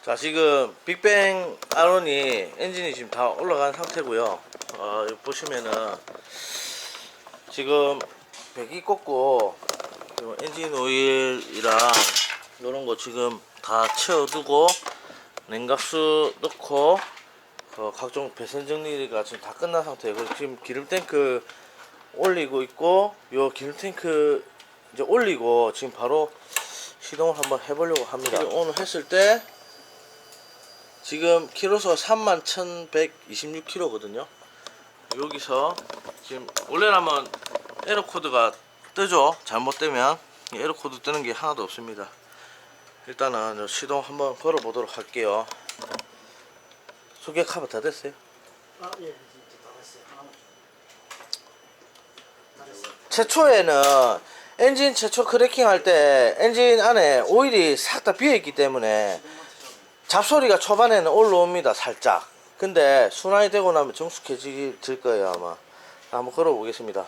자, 지금 빅뱅 아론이 엔진이 지금 다 올라간 상태고요. 여기 보시면은 지금 배기 꽂고 엔진 오일이랑 이런 거 지금 다 채워두고 냉각수 넣고 각종 배선 정리가 지금 다 끝난 상태예요. 그래서 지금 기름 탱크 올리고 있고, 요 기름 탱크 이제 올리고 지금 바로 시동을 한번 해보려고 합니다. 오늘 했을 때 지금 키로수가 31,126km거든요. 여기서 지금 원래라면 에러 코드가 뜨죠. 잘못되면 에러 코드 뜨는 게 하나도 없습니다. 일단은 시동 한번 걸어 보도록 할게요. 소개 카바 다 됐어요? 아, 예, 이제 다 됐어요. 하나만 다 됐어요. 최초에는 엔진 최초 크래킹 할 때 엔진 안에 오일이 싹 다 비어있기 때문에 잡소리가 초반에는 올라옵니다, 살짝. 근데 순환이 되고 나면 정숙해질 거예요, 아마. 한번 걸어보겠습니다. 와,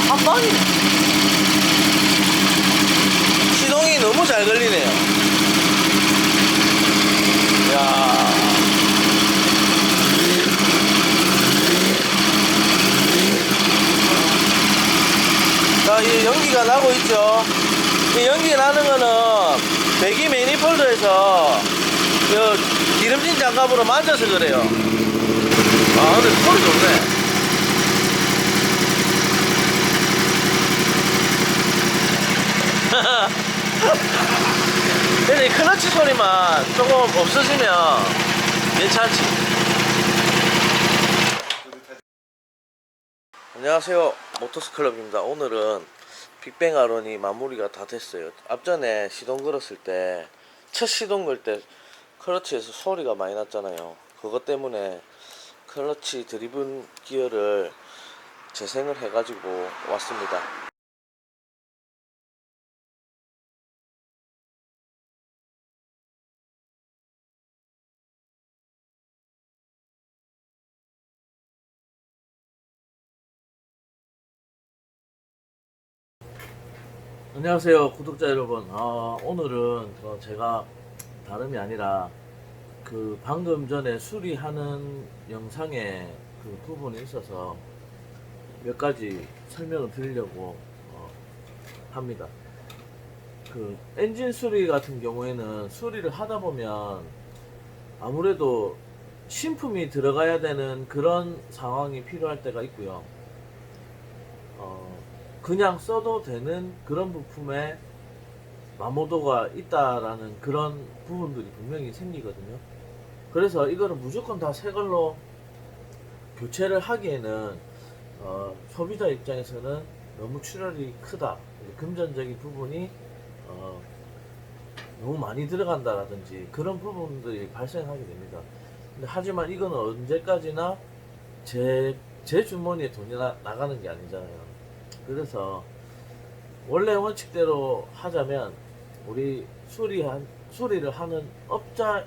한 방이 시동이 너무 잘 걸리네요. 이야. 자, 이 연기가 나고 있죠. 이 연기 나는 거는 배기 매니폴더에서 기름진 장갑으로 만져서 그래요. 아, 근데 소리 좋네. 근데 이 클러치 소리만 조금 없어지면 괜찮지. 안녕하세요, 모터스클럽입니다. 오늘은 빅뱅 아론이 마무리가 다 됐어요. 앞전에 시동 걸었을 때, 첫 시동 걸 때 클러치에서 소리가 많이 났잖아요. 그것 때문에 클러치 드리븐 기어를 재생을 해가지고 왔습니다. 안녕하세요, 구독자 여러분. 오늘은 제가 다름이 아니라 방금 전에 수리하는 영상에 부분이 있어서 몇 가지 설명을 드리려고 합니다. 엔진 수리 같은 경우에는 수리를 하다 보면 아무래도 신품이 들어가야 되는 그런 상황이 필요할 때가 있고요. 그냥 써도 되는 그런 부품에 마모도가 있다라는 그런 부분들이 분명히 생기거든요. 그래서 이거를 무조건 다 새 걸로 교체를 하기에는 소비자 입장에서는 너무 출혈이 크다, 금전적인 부분이 너무 많이 들어간다라든지 그런 부분들이 발생하게 됩니다. 근데 하지만 이거는 언제까지나 제 주머니에 돈이 나가는 게 아니잖아요. 그래서 원래 원칙대로 하자면 우리 수리를 하는 그러니까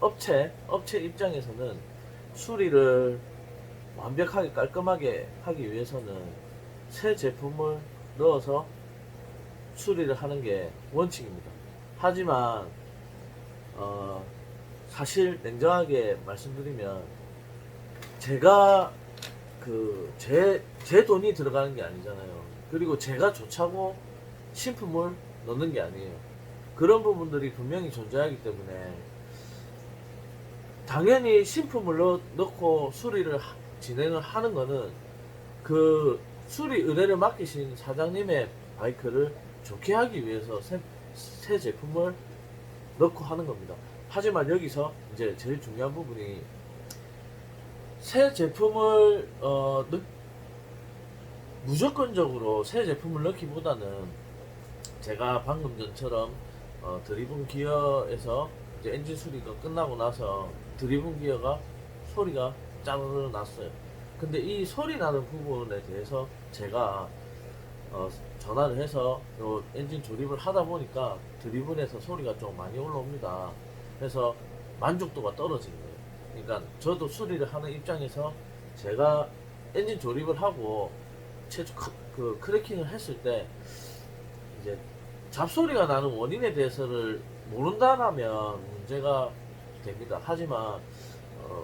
업체 입장에서는 수리를 완벽하게 깔끔하게 하기 위해서는 새 제품을 넣어서 수리를 하는 게 원칙입니다. 하지만 사실 냉정하게 말씀드리면 제가 제 돈이 들어가는 게 아니잖아요. 그리고 제가 좋자고 신품을 넣는 게 아니에요. 그런 부분들이 분명히 존재하기 때문에 당연히 신품을 넣고 수리를 진행을 하는 거는 수리 의뢰를 맡기신 사장님의 바이크를 좋게 하기 위해서 새 제품을 넣고 하는 겁니다. 하지만 여기서 이제 제일 중요한 부분이 새 제품을 무조건적으로 새 제품을 넣기보다는 제가 방금 전처럼 드리븐 기어에서 이제 엔진 수리가 끝나고 나서 드리븐 기어가 소리가 짜르르 났어요. 근데 이 소리 나는 부분에 대해서 제가 전화를 해서 엔진 조립을 하다 보니까 드리븐에서 소리가 좀 많이 올라옵니다. 그래서 만족도가 떨어지는 거예요. 그러니까 저도 수리를 하는 입장에서 제가 엔진 조립을 하고 최초 크래킹을 했을 때 이제 잡소리가 나는 원인에 대해서를 모른다라면 문제가 됩니다. 하지만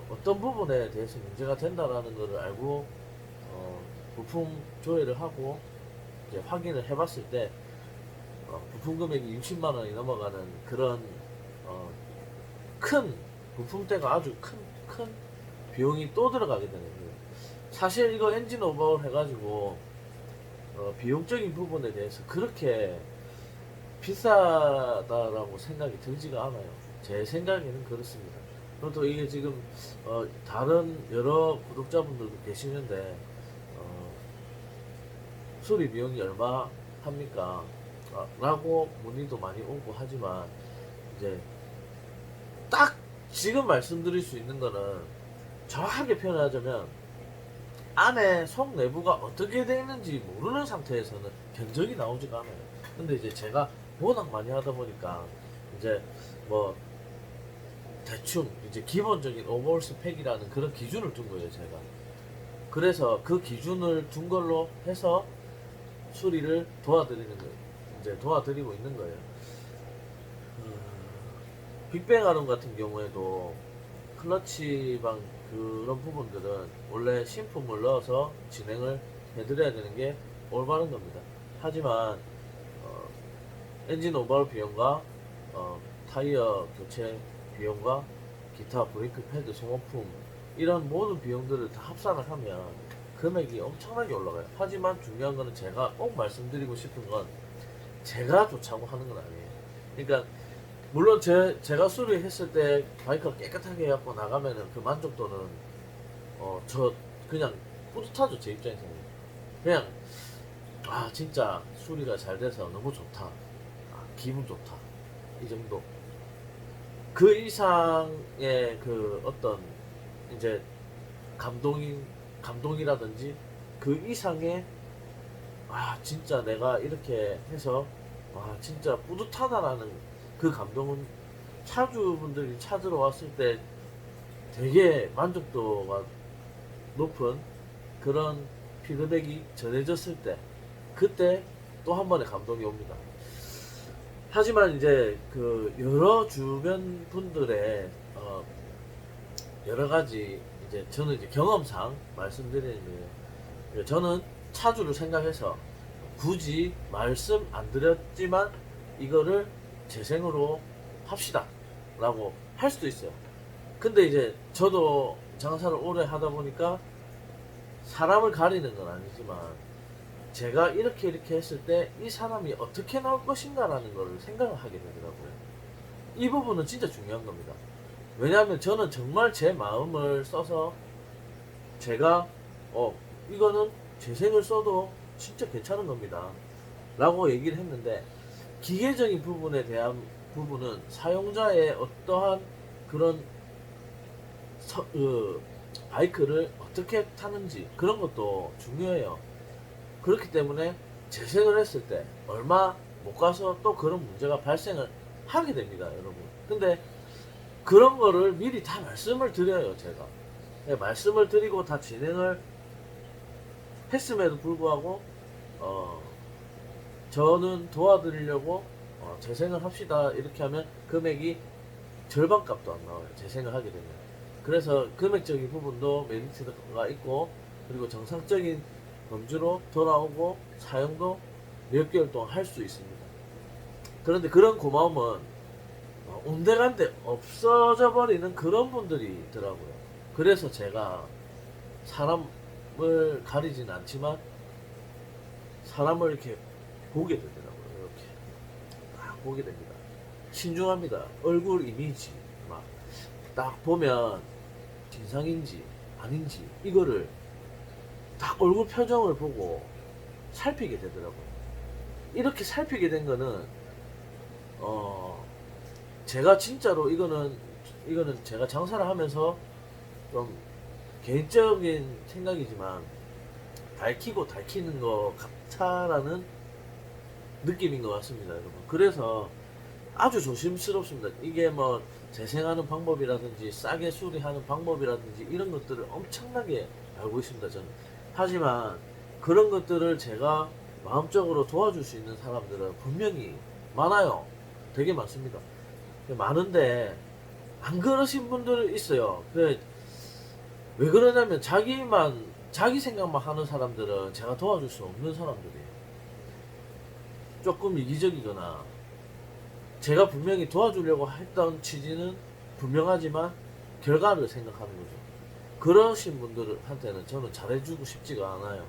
어떤 부분에 대해서 문제가 된다라는 것을 알고 부품 조회를 하고 이제 확인을 해봤을 때 부품 금액이 60만 원이 넘어가는 그런 큰 부품대가 아주 큰 비용이 또 들어가게 되는 거예요. 사실 이거 엔진 오버홀 해가지고 비용적인 부분에 대해서 그렇게 비싸다라고 생각이 들지가 않아요. 제 생각에는 그렇습니다. 또 이게 지금 다른 여러 구독자분들도 계시는데 수리 비용이 얼마 합니까? 라고 문의도 많이 오고 하지만 이제 딱 지금 말씀드릴 수 있는 거는 정확하게 표현하자면 안에 속 내부가 어떻게 되어 있는지 모르는 상태에서는 견적이 나오지가 않아요. 근데 이제 제가 워낙 많이 하다 보니까 이제 뭐 대충 이제 기본적인 오버홀 스펙이라는 그런 기준을 둔 거예요, 제가. 그래서 그 기준을 둔 걸로 해서 수리를 도와드리는 거예요. 이제 도와드리고 있는 거예요. 빅뱅 아론 같은 경우에도 클러치방 그런 부분들은 원래 신품을 넣어서 진행을 해드려야 되는 게 올바른 겁니다. 하지만 엔진 오버홀 비용과 타이어 교체 비용과 기타 브레이크 패드 소모품 이런 모든 비용들을 다 합산을 하면 금액이 엄청나게 올라가요. 하지만 중요한 거는 제가 꼭 말씀드리고 싶은 건 제가 좋자고 하는 건 아니에요. 그러니까 물론 제가 수리했을 때 바이크가 깨끗하게 해갖고 나가면은 그 만족도는 저 그냥 뿌듯하죠. 제 입장에서는 그냥 진짜 수리가 잘 돼서 너무 좋다, 기분 좋다, 이 정도. 그 이상의 그 어떤 이제 감동이라든지 그 이상의 진짜 내가 이렇게 해서 진짜 뿌듯하다라는 그 감동은 차주분들이 찾으러 왔을 때 되게 만족도가 높은 그런 피드백이 전해졌을 때 그때 또 한 번의 감동이 옵니다. 하지만 이제 그 여러 주변 분들의 여러 가지 이제 저는 이제 경험상 말씀드리는 거예요. 저는 차주를 생각해서 굳이 말씀 안 드렸지만 이거를 재생으로 합시다 라고 할 수도 있어요. 근데 이제 저도 장사를 오래 하다 보니까 사람을 가리는 건 아니지만 제가 이렇게 했을 때 이 사람이 어떻게 나올 것인가 라는 걸 생각을 하게 되더라고요. 이 부분은 진짜 중요한 겁니다. 왜냐하면 저는 정말 제 마음을 써서 제가 이거는 재생을 써도 진짜 괜찮은 겁니다 라고 얘기를 했는데 기계적인 부분에 대한 부분은 사용자의 어떠한 그런 바이크를 어떻게 타는지 그런 것도 중요해요. 그렇기 때문에 재생을 했을 때 얼마 못 가서 또 그런 문제가 발생을 하게 됩니다, 여러분. 근데 그런 거를 미리 다 말씀을 드려요, 제가. 네, 말씀을 드리고 다 진행을 했음에도 불구하고 저는 도와드리려고 재생을 합시다 이렇게 하면 금액이 절반값도 안 나와요, 재생을 하게 되면. 그래서 금액적인 부분도 메리트가 있고 그리고 정상적인 범주로 돌아오고 사용도 몇 개월 동안 할 수 있습니다. 그런데 그런 고마움은 온데간데 없어져 버리는 그런 분들이 있더라고요. 그래서 제가 사람을 가리진 않지만 사람을 이렇게 보게 되더라고요. 이렇게 보게 됩니다. 신중합니다. 얼굴 이미지 막 딱 보면 진상인지 아닌지 이거를 딱 얼굴 표정을 보고 살피게 되더라고요. 이렇게 살피게 된 거는 제가 진짜로 이거는 제가 장사를 하면서 좀 개인적인 생각이지만 밝히고 닳히는 것 같다라는 느낌인 것 같습니다, 여러분. 그래서 아주 조심스럽습니다. 이게 뭐 재생하는 방법이라든지 싸게 수리하는 방법이라든지 이런 것들을 엄청나게 알고 있습니다, 저는. 하지만 그런 것들을 제가 마음적으로 도와줄 수 있는 사람들은 분명히 많아요. 되게 많습니다. 많은데 안 그러신 분들 있어요. 왜 그러냐면 자기 생각만 하는 사람들은 제가 도와줄 수 없는 사람들이에요. 조금 이기적이거나 제가 분명히 도와주려고 했던 취지는 분명하지만 결과를 생각하는 거죠. 그러신 분들한테는 저는 잘해주고 싶지가 않아요.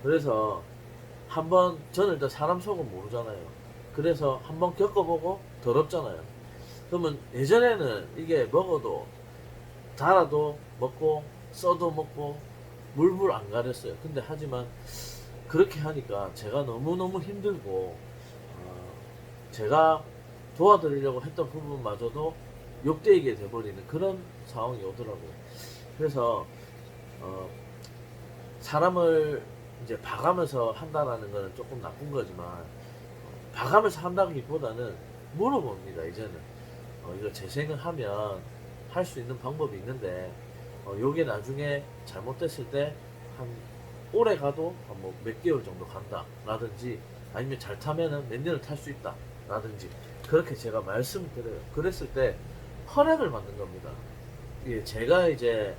그래서 한번 저는 일단 사람 속은 모르잖아요. 그래서 한번 겪어보고 더럽잖아요. 그러면 예전에는 이게 먹어도 달아도 먹고 써도 먹고 물불 안 가렸어요. 근데 하지만 그렇게 하니까 제가 너무너무 힘들고 제가 도와드리려고 했던 부분마저도 욕되게 돼버리는 그런 상황이 오더라고요. 그래서 사람을 이제 봐가면서 한다라는 거는 조금 나쁜 거지만 봐가면서 한다기보다는 물어봅니다. 이제는 이거 재생을 하면 할 수 있는 방법이 있는데 요게 나중에 잘못됐을 때 한 오래 가도 뭐 몇 개월 정도 간다 라든지 아니면 잘 타면은 몇 년을 탈 수 있다 라든지 그렇게 제가 말씀을 드려요. 그랬을 때 허락을 받는 겁니다. 예, 제가 이제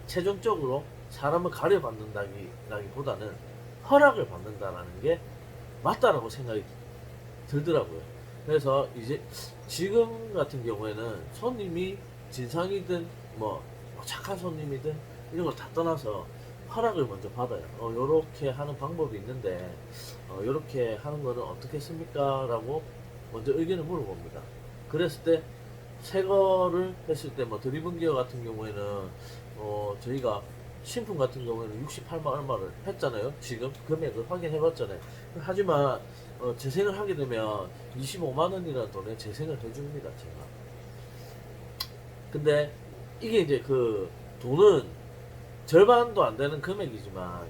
최종적으로 사람을 가려받는다기보다는 허락을 받는다라는 게 맞다라고 생각이 들더라고요. 그래서 이제 지금 같은 경우에는 손님이 진상이든 뭐 착한 손님이든 이런 걸 다 떠나서 허락을 먼저 받아요. 요렇게 하는 방법이 있는데 요렇게 하는 거는 어떻게 했습니까? 라고 먼저 의견을 물어봅니다. 그랬을 때 새 거를 했을 때 뭐 드리븐 기어 같은 경우에는 저희가 신품 같은 경우에는 68만 얼마를 했잖아요. 지금 금액을 확인해 봤잖아요. 하지만 재생을 하게 되면 25만 원이라는 돈에 재생을 해줍니다. 제가. 근데 이게 이제 그 돈은 절반도 안 되는 금액이지만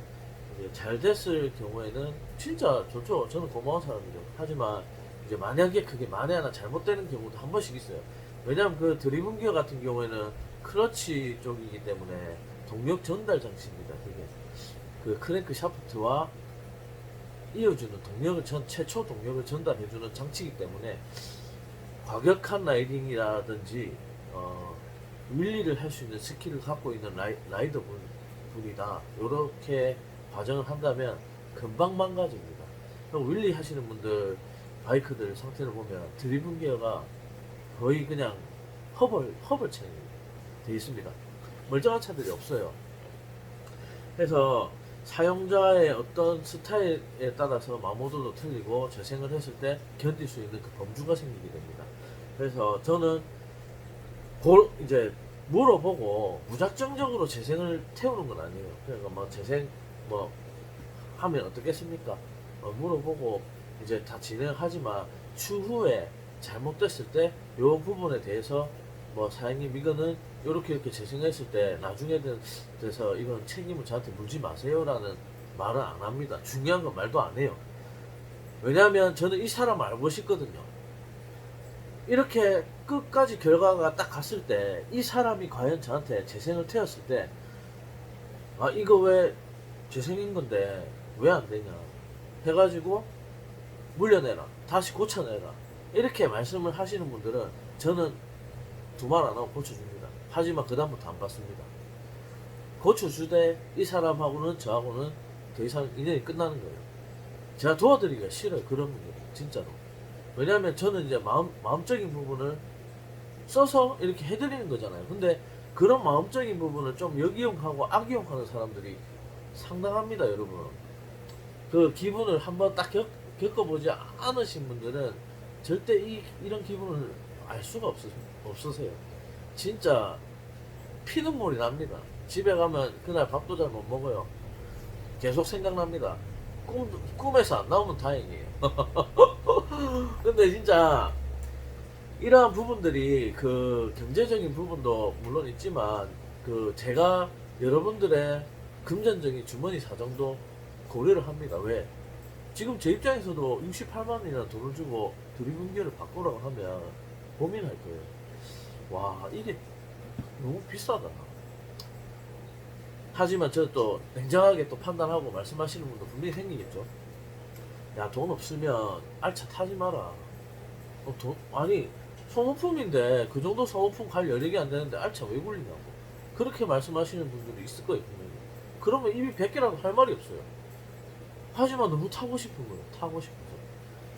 이제 잘 됐을 경우에는 진짜 좋죠. 저는 고마운 사람이죠. 하지만 이제 만약에 그게 만에 하나 잘못되는 경우도 한 번씩 있어요. 왜냐하면 그 드리븐 기어 같은 경우에는 크러치 쪽이기 때문에 동력 전달 장치입니다. 그게 그 크랭크 샤프트와 이어주는 동력을 최초 동력을 전달해주는 장치이기 때문에 과격한 라이딩이라든지 윌리를 할 수 있는 스킬을 갖고 있는 라이더 분이다. 이렇게 과정을 한다면 금방 망가집니다. 윌리 하시는 분들 바이크들 상태를 보면 드리븐 기어가 거의 그냥 허벌처럼 되어 있습니다. 멀쩡한 차들이 없어요. 그래서 사용자의 어떤 스타일에 따라서 마모도도 틀리고 재생을 했을 때 견딜 수 있는 그 범주가 생기게 됩니다. 그래서 저는 이제 물어보고 무작정적으로 재생을 태우는 건 아니에요. 그러니까 뭐 재생 뭐 하면 어떻겠습니까? 물어보고 이제 다 진행하지만 추후에 잘못됐을 때 이 부분에 대해서 뭐 사장님 이거는 이렇게 재생했을 때 나중에 돼서 이건 책임을 저한테 물지 마세요라는 말은 안 합니다. 중요한 건 말도 안 해요. 왜냐하면 저는 이 사람 알고 싶거든요. 이렇게 끝까지 결과가 딱 갔을 때 이 사람이 과연 저한테 재생을 태웠을 때 아 이거 왜 재생인 건데 왜 안 되냐 해가지고 물려내라 다시 고쳐내라 이렇게 말씀을 하시는 분들은 저는 두 말 안 하고 고쳐줍니다. 하지만 그 다음부터 안 받습니다. 고쳐주되 이 사람하고는 저하고는 더 이상 인연이 끝나는 거예요. 제가 도와드리기가 싫어요. 그런 분들은 진짜로. 왜냐하면 저는 이제 마음적인 부분을 써서 이렇게 해드리는 거잖아요. 근데 그런 마음적인 부분을 좀 역이용하고 악이용하는 사람들이 상당합니다, 여러분. 그 기분을 한번 딱 겪어보지 않으신 분들은 절대 이런 기분을 알 수가 없으세요. 진짜 피눈물이 납니다. 집에 가면 그날 밥도 잘 못 먹어요. 계속 생각납니다. 꿈에서 안 나오면 다행이에요. 근데 진짜 이러한 부분들이 그 경제적인 부분도 물론 있지만 그 제가 여러분들의 금전적인 주머니 사정도 고려를 합니다. 왜? 지금 제 입장에서도 68만 원이나 돈을 주고 드리븐 기어를 바꾸라고 하면 고민할 거예요. 와 이게 너무 비싸다. 하지만 저 또 냉정하게 또 판단하고 말씀하시는 분도 분명히 생기겠죠. 야, 돈 없으면 알차 타지 마라. 아니, 소모품인데 그 정도 소모품 갈 여력이 안 되는데 알차 왜 굴리냐고. 그렇게 말씀하시는 분들이 있을 거예요, 분명히. 그러면 입이 100개라도 할 말이 없어요. 하지만 너무 타고 싶은 거예요, 타고 싶어서.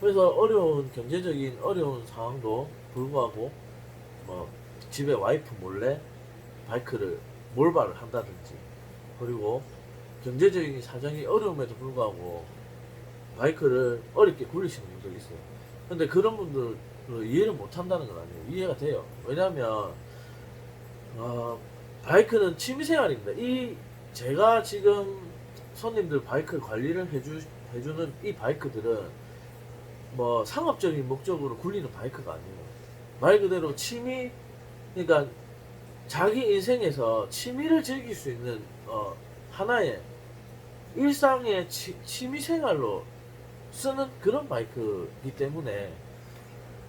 그래서 어려운 경제적인 어려운 상황도 불구하고 뭐 집에 와이프 몰래 바이크를 몰바를 한다든지, 그리고 경제적인 사정이 어려움에도 불구하고 바이크를 어렵게 굴리시는 분들이 있어요. 근데 그런 분들을 이해를 못 한다는 건 아니에요. 이해가 돼요. 왜냐하면 바이크는 취미생활입니다. 제가 지금 손님들 바이크 관리를 해주는 이 바이크들은 뭐 상업적인 목적으로 굴리는 바이크가 아니에요. 말 그대로 취미, 그러니까 자기 인생에서 취미를 즐길 수 있는 하나의 일상의 취미생활로 쓰는 그런 바이크이기 때문에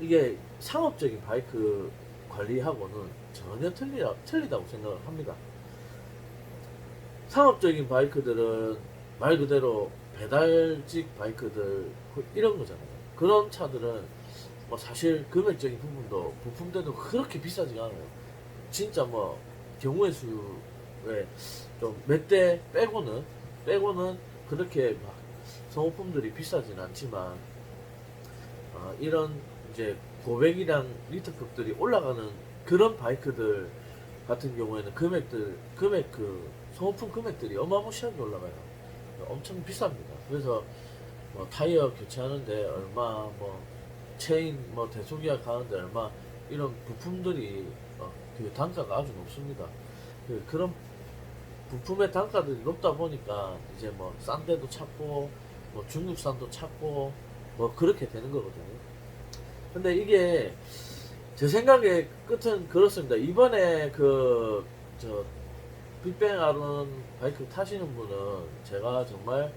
이게 상업적인 바이크 관리하고는 전혀 틀리다고 생각을 합니다. 상업적인 바이크들은 말 그대로 배달직 바이크들 이런 거잖아요. 그런 차들은 뭐 사실 금액적인 부분도 부품대도 그렇게 비싸지가 않아요. 진짜 뭐 경우의 수에 좀 몇 대 빼고는 그렇게 막 소모품들이 비싸진 않지만 이런 이제 고백이랑 리터급들이 올라가는 그런 바이크들 같은 경우에는 금액 그 소모품 금액들이 어마무시하게 올라가요. 엄청 비쌉니다. 그래서 뭐 타이어 교체하는데 얼마, 뭐 체인 뭐 대소기화 가는데 얼마, 이런 부품들이 그 단가가 아주 높습니다. 그런 부품의 단가들이 높다 보니까 이제 뭐 싼 데도 찾고 뭐 중국산도 찾고 뭐 그렇게 되는 거거든요. 근데 이게 제 생각의 끝은 그렇습니다. 이번에 저 빅뱅 아론 바이크 타시는 분은 제가 정말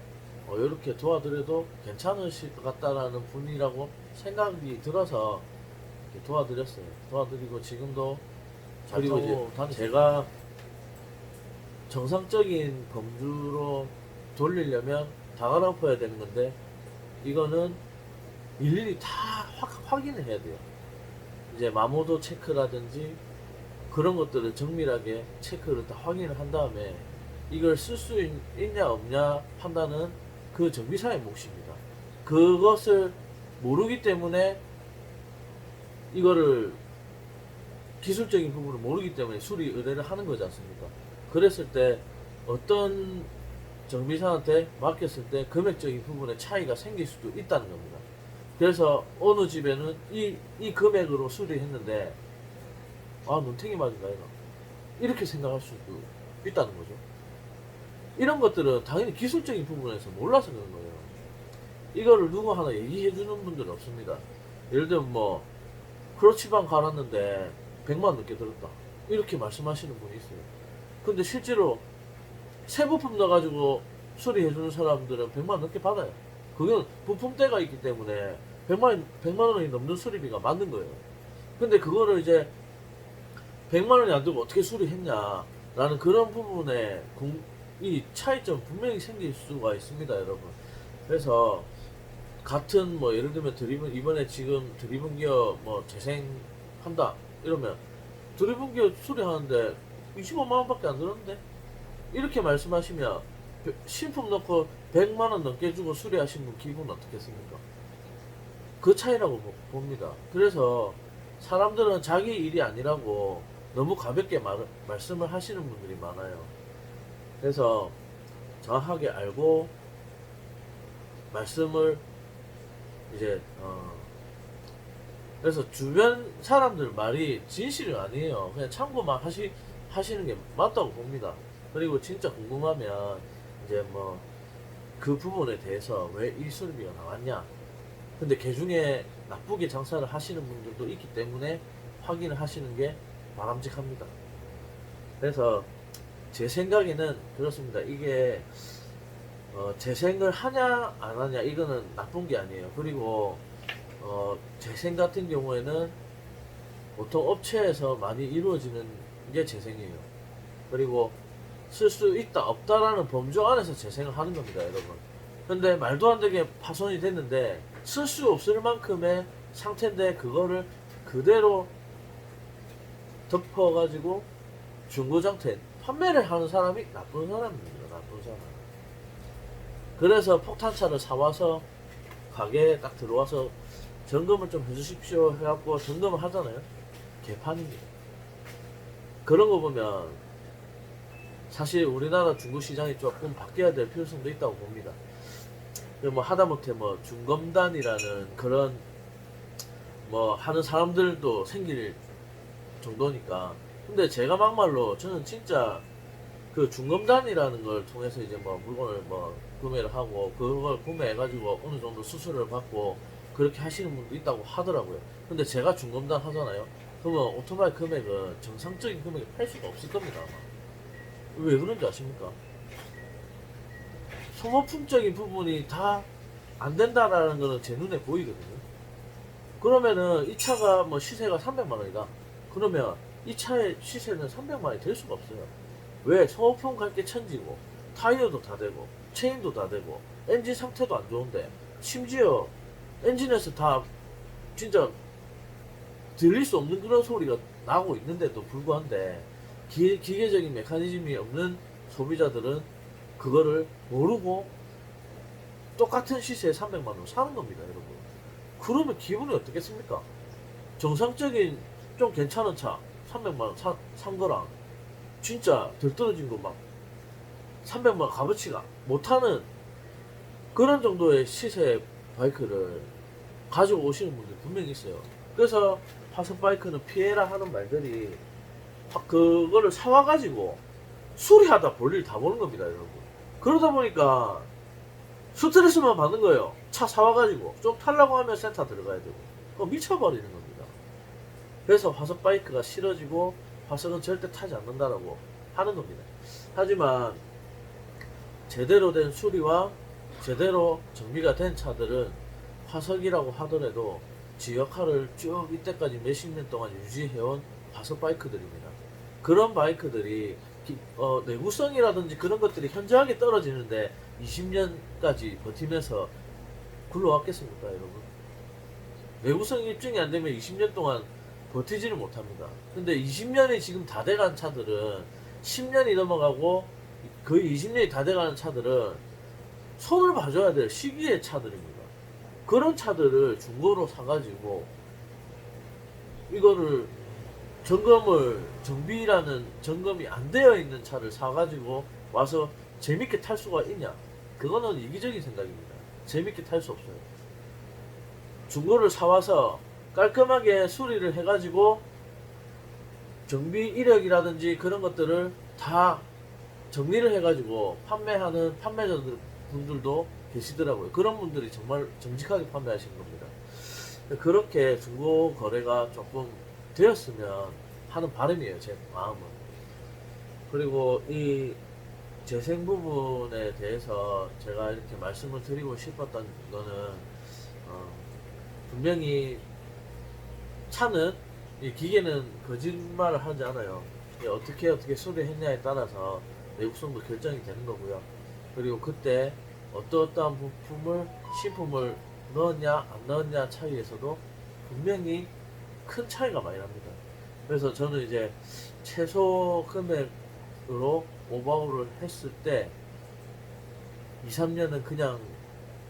이렇게 도와드려도 괜찮으실 것 같다라는 분이라고 생각이 들어서 이렇게 도와드렸어요. 도와드리고 지금도 잘 그리고 타고 이제 다니고, 제가 정상적인 범주로 돌리려면 다 갈아엎어야 되는 건데 이거는 일일이 다 확인을 해야 돼요. 이제 마모도 체크라든지 그런 것들을 정밀하게 체크를 다 확인을 한 다음에 이걸 쓸 수 있냐 없냐 판단은 그 정비사의 몫입니다. 그것을 모르기 때문에 이거를 기술적인 부분을 모르기 때문에 수리 의뢰를 하는 거지 않습니까? 그랬을 때 어떤 정비사한테 맡겼을 때 금액적인 부분에 차이가 생길 수도 있다는 겁니다. 그래서 어느 집에는 이 금액으로 수리했는데 눈탱이 맞은가 이거 이렇게 생각할 수도 있다는 거죠. 이런 것들은 당연히 기술적인 부분에서 몰라서 그런 거예요. 이거를 누구 하나 얘기해 주는 분들은 없습니다. 예를 들면 뭐 크러치방 갈았는데 100만 넘게 들었다 이렇게 말씀하시는 분이 있어요. 근데 실제로 새 부품 넣어가지고 수리해 주는 사람들은 100만 넘게 받아요. 그건 부품대가 있기 때문에 100만 원이 넘는 수리비가 맞는 거예요. 근데 그거를 이제 100만 원이 안 들고 어떻게 수리했냐라는 그런 부분에 이 차이점 분명히 생길 수가 있습니다, 여러분. 그래서 같은 뭐 예를 들면 이번에 지금 드리븐 기어 뭐 재생한다 이러면 드리븐 기어 수리하는데 25만 원밖에 안 들었는데 이렇게 말씀하시면 신품 넣고 100만 원 넘게 주고 수리하신 분 기분 어떻겠습니까? 그 차이라고 봅니다. 그래서 사람들은 자기 일이 아니라고 너무 가볍게 말씀을 하시는 분들이 많아요. 그래서 정확하게 알고 말씀을 이제 그래서 주변 사람들 말이 진실이 아니에요. 그냥 참고만 하시는 게 맞다고 봅니다. 그리고 진짜 궁금하면 이제 뭐 그 부분에 대해서 왜 이 수리비가 나왔냐. 근데 그 중에 나쁘게 장사를 하시는 분들도 있기 때문에 확인을 하시는 게 바람직합니다. 그래서 제 생각에는 그렇습니다. 이게 재생을 하냐 안 하냐 이거는 나쁜 게 아니에요. 그리고 재생 같은 경우에는 보통 업체에서 많이 이루어지는 게 재생이에요. 그리고 쓸 수 있다 없다라는 범주 안에서 재생을 하는 겁니다, 여러분. 근데 말도 안 되게 파손이 됐는데 쓸 수 없을 만큼의 상태인데 그거를 그대로 덮어가지고 중고장터에 판매를 하는 사람이 나쁜 사람입니다. 나쁜 사람. 그래서 폭탄차를 사와서 가게에 딱 들어와서 점검을 좀 해주십시오 해갖고 점검을 하잖아요. 개판입니다. 그런 거 보면 사실 우리나라 중고시장이 조금 바뀌어야 될 필요성도 있다고 봅니다. 뭐 하다못해 뭐 중검단이라는 그런 뭐 하는 사람들도 생길 정도니까. 근데 제가 막말로 저는 진짜 그 중검단이라는 걸 통해서 이제 뭐 물건을 뭐 구매를 하고 그걸 구매해가지고 어느 정도 수수료를 받고 그렇게 하시는 분도 있다고 하더라고요. 근데 제가 중검단 하잖아요. 그러면 오토바이 금액은 정상적인 금액에 팔 수가 없을 겁니다. 아마. 왜 그런지 아십니까? 소모품적인 부분이 다 안 된다라는 거는 제 눈에 보이거든요. 그러면은 이 차가 뭐 시세가 300만 원이다. 그러면 이 차의 시세는 300만 원이 될 수가 없어요. 왜? 소모품 갈 게 천지고 타이어도 다 되고 체인도 다 되고 엔진 상태도 안 좋은데 심지어 엔진에서 다 진짜 들릴 수 없는 그런 소리가 나고 있는데도 불구한데 기계적인 메커니즘이 없는 소비자들은 그거를 모르고 똑같은 시세에 300만 원 사는 겁니다, 여러분. 그러면 기분이 어떻겠습니까? 정상적인 좀 괜찮은 차 300만 원 산 거랑 진짜 덜 떨어진 거 막 300만 원 값어치가 못하는 그런 정도의 시세 바이크를 가지고 오시는 분들 분명히 있어요. 그래서 화석 바이크는 피해라 하는 말들이 그거를 사와가지고 수리하다 볼일 다 보는 겁니다, 여러분. 그러다 보니까 스트레스만 받는 거예요. 차 사와가지고 좀 타려고 하면 센터 들어가야 되고 그거 미쳐버리는 겁니다. 그래서 화석 바이크가 싫어지고 화석은 절대 타지 않는다라고 하는 겁니다. 하지만 제대로 된 수리와 제대로 정비가 된 차들은 화석이라고 하더라도 지 역할을 쭉 이때까지 몇십 년 동안 유지해온 화석 바이크들입니다. 그런 바이크들이 내구성이라든지 그런 것들이 현저하게 떨어지는데 20년까지 버티면서 굴러왔겠습니까, 여러분? 내구성이 입증이 안 되면 20년 동안 버티지를 못합니다. 근데 20년이 지금 다 돼간 차들은 10년이 넘어가고 거의 20년이 다 돼가는 차들은 손을 봐줘야 될 시기의 차들입니다. 그런 차들을 중고로 사가지고 이거를 정비라는 점검이 안 되어 있는 차를 사가지고 와서 재밌게 탈 수가 있냐? 그거는 이기적인 생각입니다. 재밌게 탈 수 없어요. 중고를 사와서 깔끔하게 수리를 해가지고 정비 이력이라든지 그런 것들을 다 정리를 해가지고 판매하는 판매자들 분들도 계시더라고요. 그런 분들이 정말 정직하게 판매하시는 겁니다. 그렇게 중고 거래가 조금 되었으면 하는 바람이에요, 제 마음은. 그리고 이 재생 부분에 대해서 제가 이렇게 말씀을 드리고 싶었던 거는 분명히 차는 이 기계는 거짓말을 하지 않아요. 어떻게 수리했냐에 따라서 내구성도 결정이 되는 거고요. 그리고 그때 어떠한 부품을 신품을 넣었냐 안 넣었냐 차이에서도 분명히 큰 차이가 많이 납니다. 그래서 저는 이제 최소 금액으로 오버하울을 했을 때 2, 3년은 그냥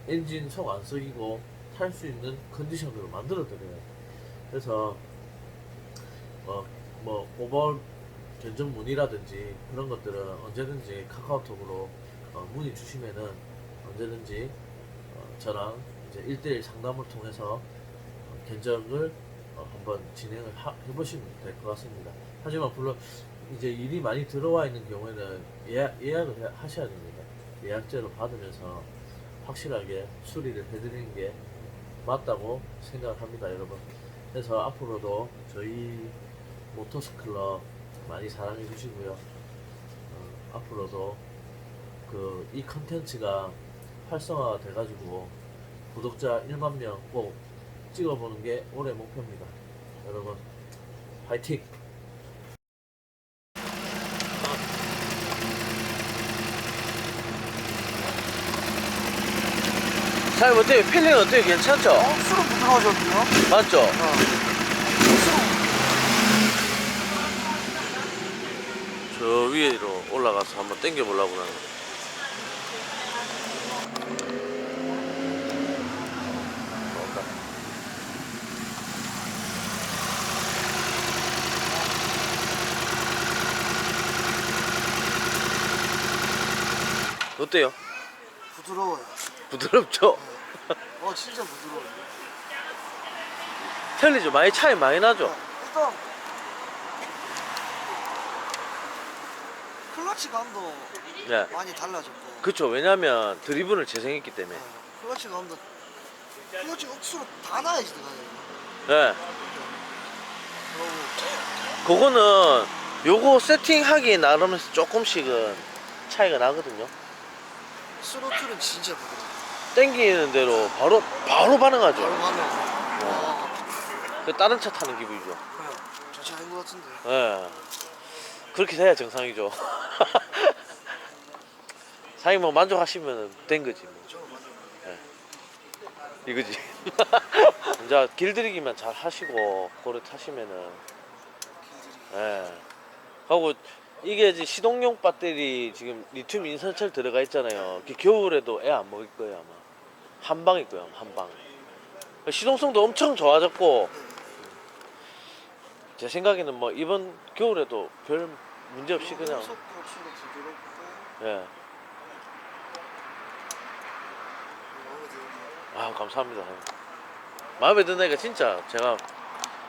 엔진 속 안 썩이고 탈 수 있는 컨디션으로 만들어 드려요. 그래서 뭐 오버하울 견적 문의라든지 그런 것들은 언제든지 카카오톡으로 문의 주시면은 언제든지 저랑 이제 1대1 상담을 통해서 견적을 한번 진행을 해보시면 될 것 같습니다. 하지만 물론 이제 일이 많이 들어와 있는 경우에는 예약을 하셔야 됩니다. 예약제로 받으면서 확실하게 수리를 해드리는 게 맞다고 생각을 합니다, 여러분. 그래서 앞으로도 저희 모터스클럽 많이 사랑해 주시고요. 앞으로도 이 컨텐츠가 활성화가 돼가지고 구독자 1만 명 꼭 찍어보는 게 올해 목표입니다. 여러분, 화이팅! 사장님 어때요? 필링 어때요? 괜찮죠? 억수로 부드러워졌네요. 맞죠? 억수로. 저 위로 올라가서 한번 당겨 보려고 하는 거. 나온다. 어때요? 부드러워요. 부드럽죠? 진짜 부드러워요. 틀리죠? 많이 차이 많이 나죠? 일단 클러치 감도 네. 많이 달라졌고. 그쵸. 왜냐면 드리븐을 재생했기 때문에. 클러치 감도 클러치 억수로 다 놔야지 들어가요. 네. 그러고 그거는 요거 세팅하기에 나름에서 조금씩은 차이가 나거든요. 스로틀은 진짜 부드러워. 땡기는 대로 바로 반응하죠. 바로 가면 그 다른 차 타는 기분이죠. 그냥 전체 아닌 것 같은데. 예. 그렇게 돼야 정상이죠. 사장님 뭐 만족하시면 된 거지 뭐. 저는 맞아요. 이거지. 이제 길들이기만 잘 하시고 고래 타시면은 예. 하고 이게 이제 시동용 배터리 지금 리튬 인산철 들어가 있잖아요. 겨울에도 애 안 먹을 거예요 아마. 한 방일 거예요 한 방. 시동성도 엄청 좋아졌고 제 생각에는 뭐 이번 겨울에도 별 문제 없이 그냥 속도 수도 부드럽고 예. 마음에 드네요. 아 감사합니다. 마음에 드니까 진짜 제가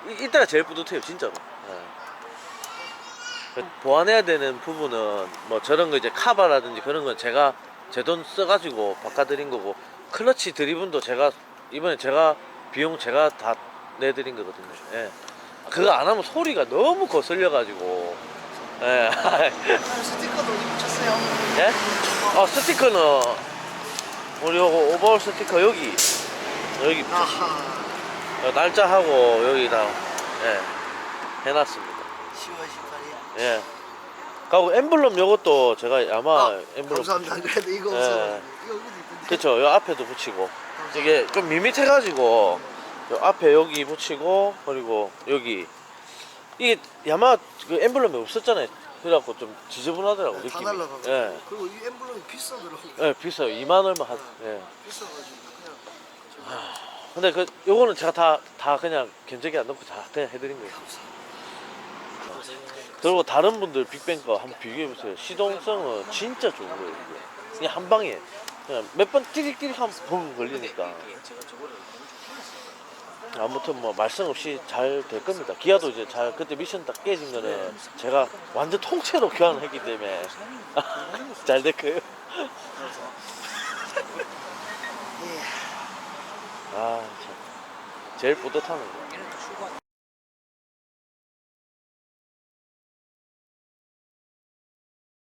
이때가 제일 뿌듯해요 진짜로. 예. 그 보완해야 되는 부분은 뭐 저런 거 이제 카바라든지 그런 건 제가 제 돈 써가지고 바꿔드린 거고 클러치 드리븐도 제가 이번에 제가 비용 제가 다 내드린 거거든요. 예. 그거 안 하면 소리가 너무 거슬려가지고 예. 스티커도 어디 붙였어요? 예? 스티커는 우리 요거 오버올 스티커 여기 아하. 날짜하고 여기다 예, 해놨습니다. 10월 18일. 예. 그리고 엠블럼 요것도 제가 아마 엠블럼 감사합니다. 그래도 이거 예. 없어. 이거 어디 있던데? 그쵸. 요 앞에도 붙이고 이게 좀 밋밋해가지고 요 앞에 여기 붙이고 그리고 여기 이게 야마 그 엠블럼이 없었잖아요. 그래갖고 좀 지저분하더라고 다 느낌이. 날라가고. 예. 그리고 이 엠블럼이 비싸더라고. 예, 비싸요. 2만 얼마 하. 예. 비싸가지고 그냥 근데 그 요거는 제가 다 그냥 견적에 안 넣고 다 그냥 해드린 거예요. 그리고 다른 분들 빅뱅 거 한번 비교해 보세요. 시동성은 진짜 좋은 거예요. 이게. 그냥 한 방에 그냥 몇 번 띠릭띠릭 한번 보면 걸리니까. 아무튼 뭐 말씀 없이 잘 될 겁니다. 기아도 이제 잘 그때 미션 딱 깨진 거는 제가 완전 통째로 교환을 했기 때문에 잘 될 거예요. 예. 아 참. 제일 뿌듯하는 거.